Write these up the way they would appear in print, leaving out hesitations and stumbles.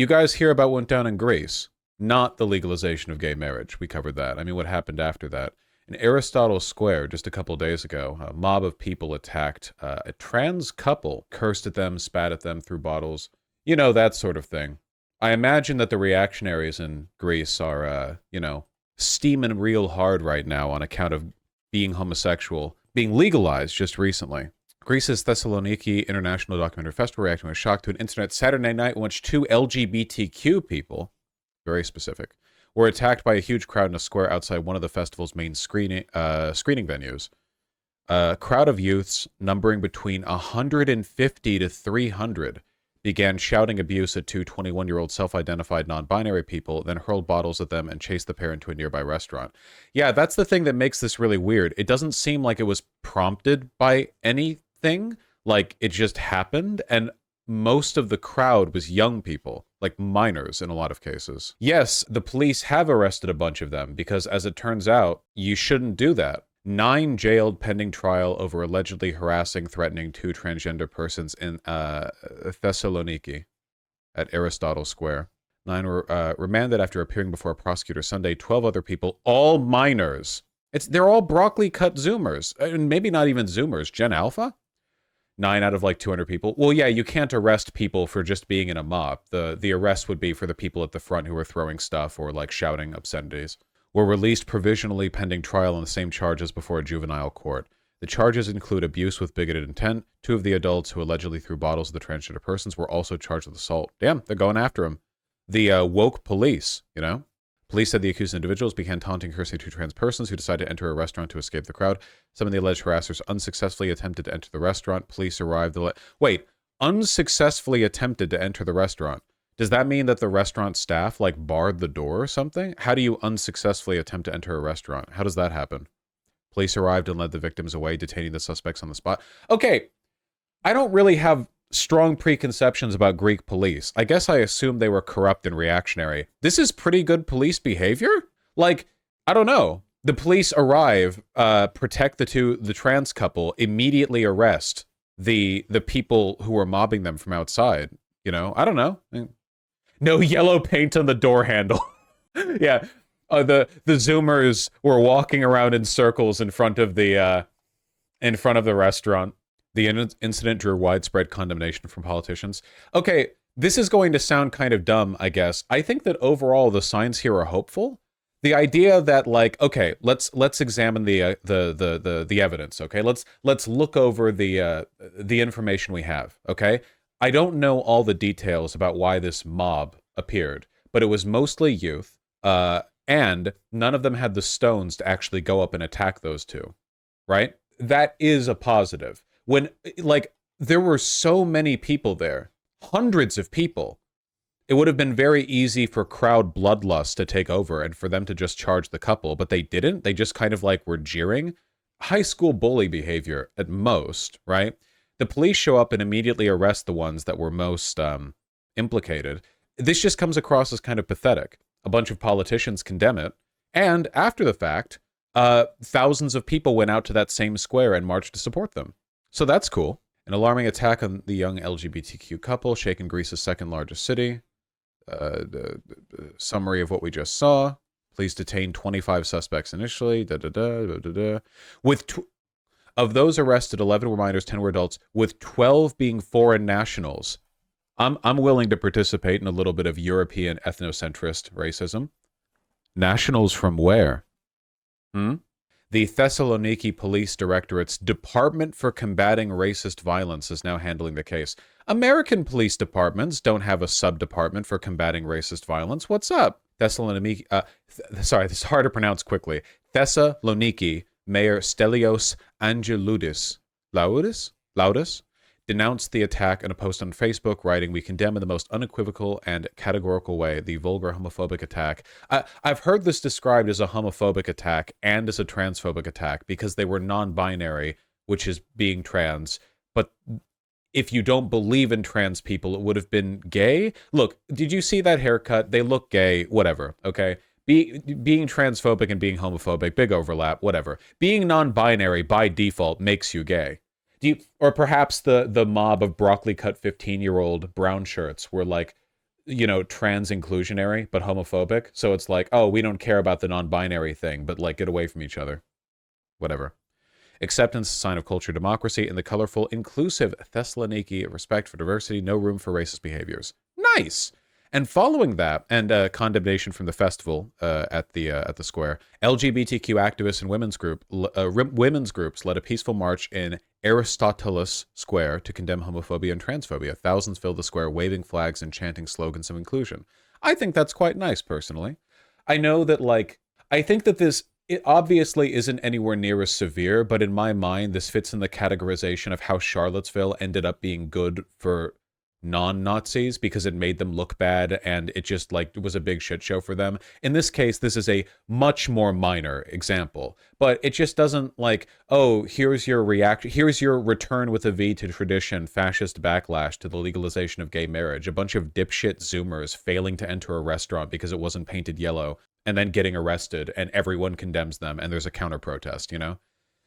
You guys hear about what went down in Greece, not the legalization of gay marriage. We covered that. I mean, what happened after that? In Aristotle Square, just a couple days ago, a mob of people attacked a trans couple, cursed at them, spat at them, threw bottles. You know, that sort of thing. I imagine that the reactionaries in Greece are, steaming real hard right now on account of being homosexual, being legalized just recently. Greece's Thessaloniki International Documentary Festival reacting with shock to an incident Saturday night in which two LGBTQ people, very specific, were attacked by a huge crowd in a square outside one of the festival's main screening venues. A crowd of youths numbering between 150 to 300 began shouting abuse at two 21-year-old self-identified non-binary people, then hurled bottles at them and chased the pair into a nearby restaurant. Yeah, that's the thing that makes this really weird. It doesn't seem like it was prompted by anything, like it just happened, and most of the crowd was young people, like minors in a lot of cases. Yes, the police have arrested a bunch of them, because as it turns out, you shouldn't do that. 9 jailed pending trial over allegedly harassing, threatening 2 transgender persons in Thessaloniki at Aristotle Square. 9 were remanded after appearing before a prosecutor Sunday. 12 other people, all minors. They're all broccoli-cut Zoomers. And maybe not even Zoomers. Gen Alpha? 9 out of like 200 people. Well, yeah, you can't arrest people for just being in a mob. The arrest would be for the people at the front who were throwing stuff or like shouting obscenities. Were released provisionally pending trial on the same charges before a juvenile court. The charges include abuse with bigoted intent. 2 of the adults who allegedly threw bottles at the transgender persons were also charged with assault. Damn, they're going after him. The woke police, you know? Police said the accused individuals began taunting, cursing 2 trans persons who decided to enter a restaurant to escape the crowd. Some of the alleged harassers unsuccessfully attempted to enter the restaurant. Police arrived. Wait, unsuccessfully attempted to enter the restaurant. Does that mean that the restaurant staff, like, barred the door or something? How do you unsuccessfully attempt to enter a restaurant? How does that happen? Police arrived and led the victims away, detaining the suspects on the spot. Okay, I don't really have strong preconceptions about Greek police. I guess I assumed they were corrupt and reactionary. This is pretty good police behavior? Like, I don't know. The police arrive, protect the trans couple, immediately arrest the people who were mobbing them from outside. You know, I don't know. No yellow paint on the door handle. Yeah, the Zoomers were walking around in circles in front of the restaurant. The incident drew widespread condemnation from politicians. Okay, this is going to sound kind of dumb, I guess. I think that overall the signs here are hopeful. The idea that, like, okay, let's examine the evidence. Okay, let's look over the information we have. Okay. I don't know all the details about why this mob appeared, but it was mostly youth, and none of them had the stones to actually go up and attack those 2, right? That is a positive. When, like, there were so many people there, hundreds of people, it would have been very easy for crowd bloodlust to take over and for them to just charge the couple, but they didn't. They just kind of, like, were jeering. High school bully behavior at most, right? The police show up and immediately arrest the ones that were most implicated. This just comes across as kind of pathetic. A bunch of politicians condemn it. And after the fact, thousands of people went out to that same square and marched to support them. So that's cool. An alarming attack on the young LGBTQ couple shaken Greece's second largest city. The summary of what we just saw. Police detained 25 suspects initially. Of those arrested, 11 were minors, 10 were adults, with 12 being foreign nationals. I'm willing to participate in a little bit of European ethnocentrist racism. Nationals from where? The Thessaloniki Police Directorate's Department for Combating Racist Violence is now handling the case. American police departments don't have a sub-department for combating racist violence. What's up? Thessaloniki, sorry, this is hard to pronounce quickly. Thessaloniki Mayor Stelios Angeloudis Laudis denounced the attack in a post on Facebook, writing, "We condemn in the most unequivocal and categorical way the vulgar homophobic attack." I've heard this described as a homophobic attack and as a transphobic attack because they were non-binary, which is being trans. But if you don't believe in trans people, it would have been gay. Look, did you see that haircut? They look gay, whatever, okay? Being transphobic and being homophobic, big overlap, whatever. Being non-binary by default makes you gay. Or perhaps the mob of broccoli-cut 15-year-old brown shirts were like trans inclusionary, but homophobic. So it's like, oh, we don't care about the non-binary thing, but like get away from each other. Whatever. Acceptance, sign of culture, democracy, and the colorful, inclusive Thessaloniki, respect for diversity, no room for racist behaviors. Nice. And following that, and condemnation from the festival at the square, LGBTQ activists and women's groups led a peaceful march in Aristoteles Square to condemn homophobia and transphobia. Thousands filled the square, waving flags and chanting slogans of inclusion. I think that's quite nice, personally. I know that, I think that it obviously isn't anywhere near as severe, but in my mind, this fits in the categorization of how Charlottesville ended up being good for non-Nazis because it made them look bad and it just it was a big shit show for them. In this case, this is a much more minor example, but it just doesn't oh, here's your reaction, here's your return with a V to tradition, fascist backlash to the legalization of gay marriage, a bunch of dipshit Zoomers failing to enter a restaurant because it wasn't painted yellow and then getting arrested and everyone condemns them and there's a counter protest,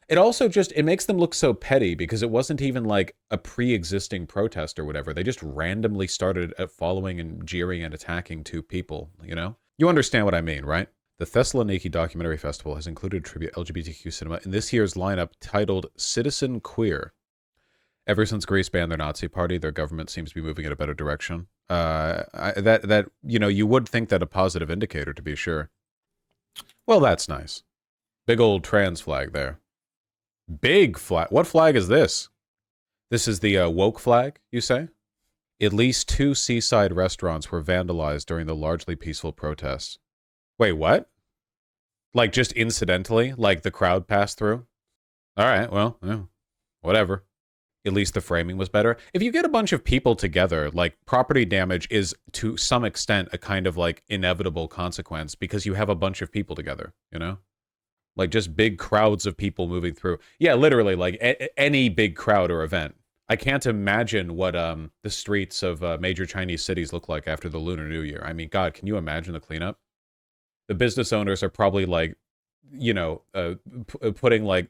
It also it makes them look so petty because it wasn't even a pre-existing protest or whatever. They just randomly started following and jeering and attacking two people, You understand what I mean, right? The Thessaloniki Documentary Festival has included tribute LGBTQ cinema in this year's lineup titled Citizen Queer. Ever since Greece banned their Nazi party, their government seems to be moving in a better direction. You would think that a positive indicator, to be sure. Well, that's nice. Big old trans flag there. Big flag. What flag is this? This is the woke flag, you say? At least 2 seaside restaurants were vandalized during the largely peaceful protests. Wait, what? Just incidentally? The crowd passed through? All right, well, yeah, whatever. At least the framing was better. If you get a bunch of people together, property damage is to some extent a kind of inevitable consequence because you have a bunch of people together, just big crowds of people moving through. Yeah, literally, any big crowd or event. I can't imagine what the streets of major Chinese cities look like after the Lunar New Year. I mean, God, can you imagine the cleanup? The business owners are probably putting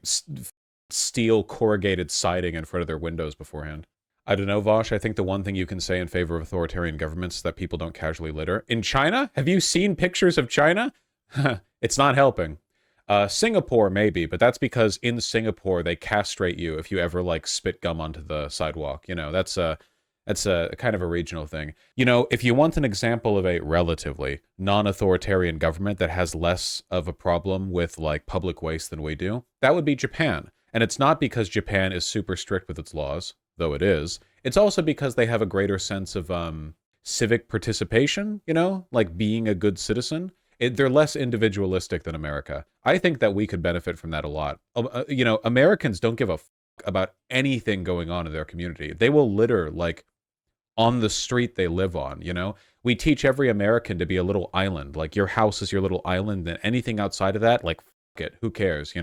steel corrugated siding in front of their windows beforehand. I don't know, Vaush. I think the one thing you can say in favor of authoritarian governments is that people don't casually litter. In China? Have you seen pictures of China? It's not helping. Singapore, maybe, but that's because in Singapore, they castrate you if you ever, spit gum onto the sidewalk. That's a kind of a regional thing. If you want an example of a relatively non-authoritarian government that has less of a problem with, public waste than we do, that would be Japan. And it's not because Japan is super strict with its laws, though it is. It's also because they have a greater sense of civic participation, being a good citizen. They're less individualistic than America. I think that we could benefit from that a lot. Americans don't give a fuck about anything going on in their community. They will litter, on the street they live on, We teach every American to be a little island. Your house is your little island, and anything outside of that, fuck it. Who cares,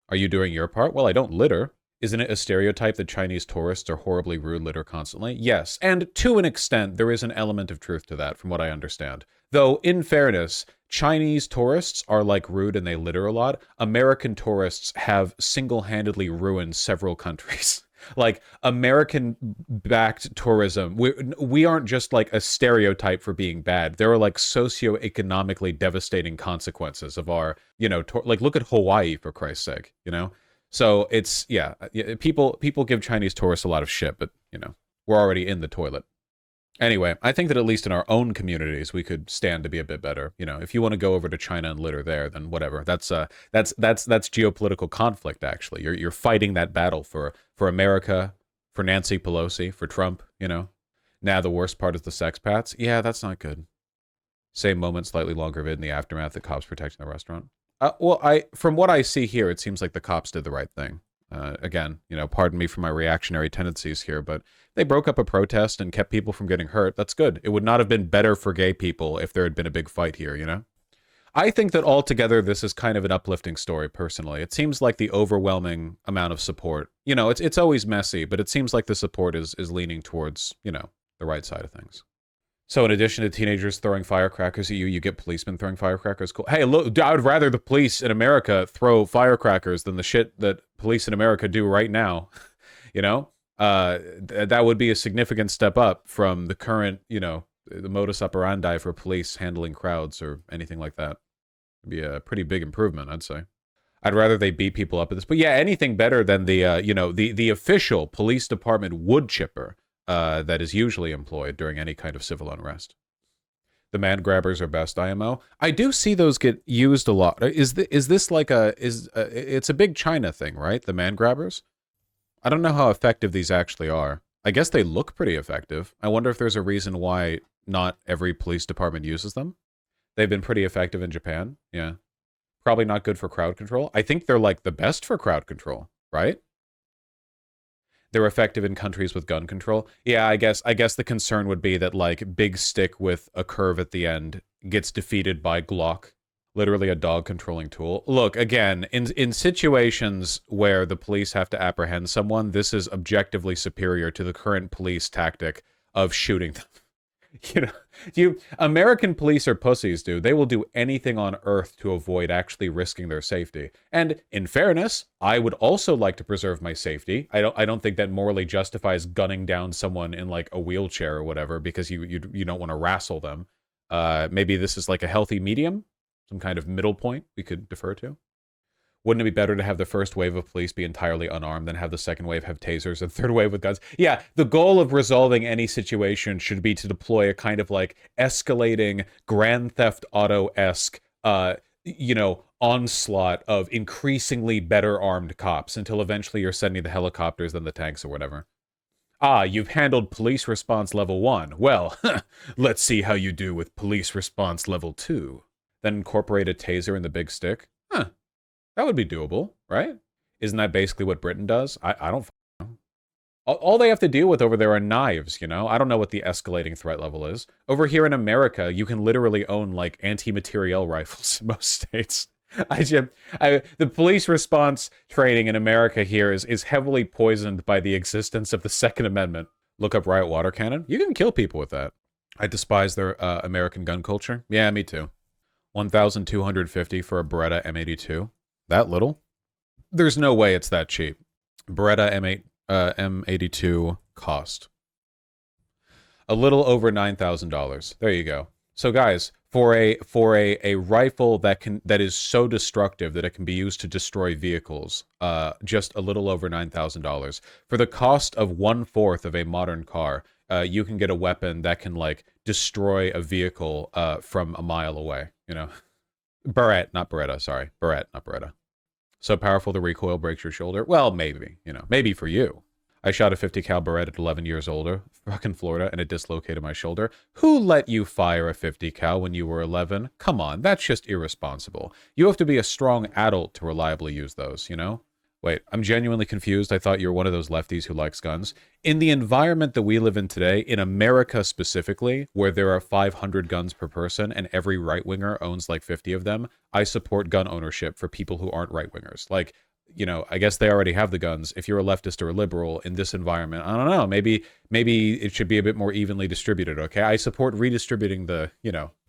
Are you doing your part? Well, I don't litter. Isn't it a stereotype that Chinese tourists are horribly rude, litter constantly? Yes, and to an extent, there is an element of truth to that, from what I understand. Though, in fairness, Chinese tourists are rude and they litter a lot. American tourists have single-handedly ruined several countries. American-backed tourism, we aren't just a stereotype for being bad. There are socioeconomically devastating consequences of our, look at Hawaii, for Christ's sake, So it's, yeah, people give Chinese tourists a lot of shit, but, we're already in the toilet. Anyway, I think that at least in our own communities, we could stand to be a bit better. If you want to go over to China and litter there, then whatever. That's geopolitical conflict. Actually, you're fighting that battle for America, for Nancy Pelosi, for Trump. Now the worst part is the sex pats. Yeah, that's not good. Same moment, slightly longer vid in the aftermath. The cops protecting the restaurant. From what I see here, it seems like the cops did the right thing. Again, pardon me for my reactionary tendencies here, but they broke up a protest and kept people from getting hurt. That's good. It would not have been better for gay people if there had been a big fight here, I think that altogether this is kind of an uplifting story, personally. It seems like the overwhelming amount of support, it's always messy, but it seems like the support is leaning towards, the right side of things. So in addition to teenagers throwing firecrackers at you, you get policemen throwing firecrackers. Cool. Hey, look, I would rather the police in America throw firecrackers than the shit that police in America do right now. That would be a significant step up from the current, the modus operandi for police handling crowds or anything like that. It'd be a pretty big improvement, I'd say. I'd rather they beat people up at this. But yeah, anything better than the, the official police department wood chipper that is usually employed during any kind of civil unrest. The man grabbers are best, IMO. I do see those get used a lot. Is this like it's a big China thing, right? The man grabbers? I don't know how effective these actually are. I guess they look pretty effective. I wonder if there's a reason why not every police department uses them. They've been pretty effective in Japan. Yeah. Probably not good for crowd control. I think they're like the best for crowd control, right? They're effective in countries with gun control. Yeah, I guess the concern would be that like big stick with a curve at the end gets defeated by Glock, literally a dog controlling tool. Look, again, in situations where the police have to apprehend someone, this is objectively superior to the current police tactic of shooting them. American police are pussies, dude. They will do anything on earth to avoid actually risking their safety. And in fairness, I would also like to preserve my safety. I don't think that morally justifies gunning down someone in like a wheelchair or whatever because you don't want to wrestle them. Maybe this is like a healthy medium, some kind of middle point we could defer to. Wouldn't it be better to have the first wave of police be entirely unarmed than have the second wave have tasers and third wave with guns? Yeah, the goal of resolving any situation should be to deploy a kind of like escalating Grand Theft Auto-esque, onslaught of increasingly better armed cops until eventually you're sending the helicopters then the tanks or whatever. Ah, you've handled police response level 1. Well, let's see how you do with police response level 2. Then incorporate a taser in the big stick. Huh. That would be doable, right? Isn't that basically what Britain does? I don't know. All they have to deal with over there are knives, I don't know what the escalating threat level is. Over here in America, you can literally own, like, anti-materiel rifles in most states. The police response training in America here is heavily poisoned by the existence of the Second Amendment. Look up riot water cannon. You can kill people with that. I despise their American gun culture. Yeah, me too. $1,250 for a Beretta M82. That little? There's no way it's that cheap. Beretta M82 cost a little over $9,000. There you go. So guys, for a rifle that is so destructive that it can be used to destroy vehicles, just a little over $9,000. For the cost of 1/4 of a modern car, you can get a weapon that can like destroy a vehicle from a mile away. Barrett, not Beretta, sorry. Barrett, not Beretta. So powerful the recoil breaks your shoulder? Well, maybe, maybe for you. I shot a 50 cal Beretta at 11 years older, fucking Florida, and it dislocated my shoulder. Who let you fire a 50 cal when you were 11? Come on, that's just irresponsible. You have to be a strong adult to reliably use those, Wait, I'm genuinely confused. I thought you were one of those lefties who likes guns. In the environment that we live in today, in America specifically, where there are 500 guns per person and every right-winger owns like 50 of them, I support gun ownership for people who aren't right-wingers. Like, I guess they already have the guns. If you're a leftist or a liberal in this environment, I don't know, maybe it should be a bit more evenly distributed, okay? I support redistributing the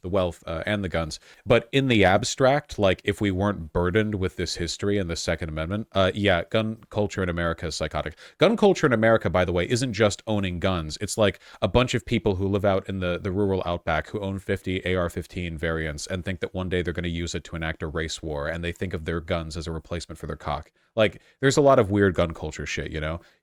wealth and the guns. But in the abstract, like if we weren't burdened with this history and the Second Amendment, yeah, gun culture in America is psychotic. Gun culture in America, by the way, isn't just owning guns. It's like a bunch of people who live out in the rural outback who own 50 AR-15 variants and think that one day they're going to use it to enact a race war, and they think of their guns as a replacement for their cock. Like, there's a lot of weird gun culture shit,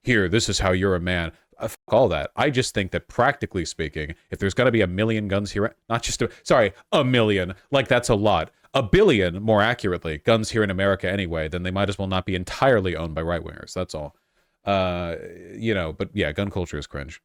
Here, this is how you're a man. Fuck all that. I just think that practically speaking, if there's going to be 1 million guns here, not just a million, like that's a lot. 1 billion, more accurately, guns here in America anyway, then they might as well not be entirely owned by right-wingers. That's all. But yeah, gun culture is cringe.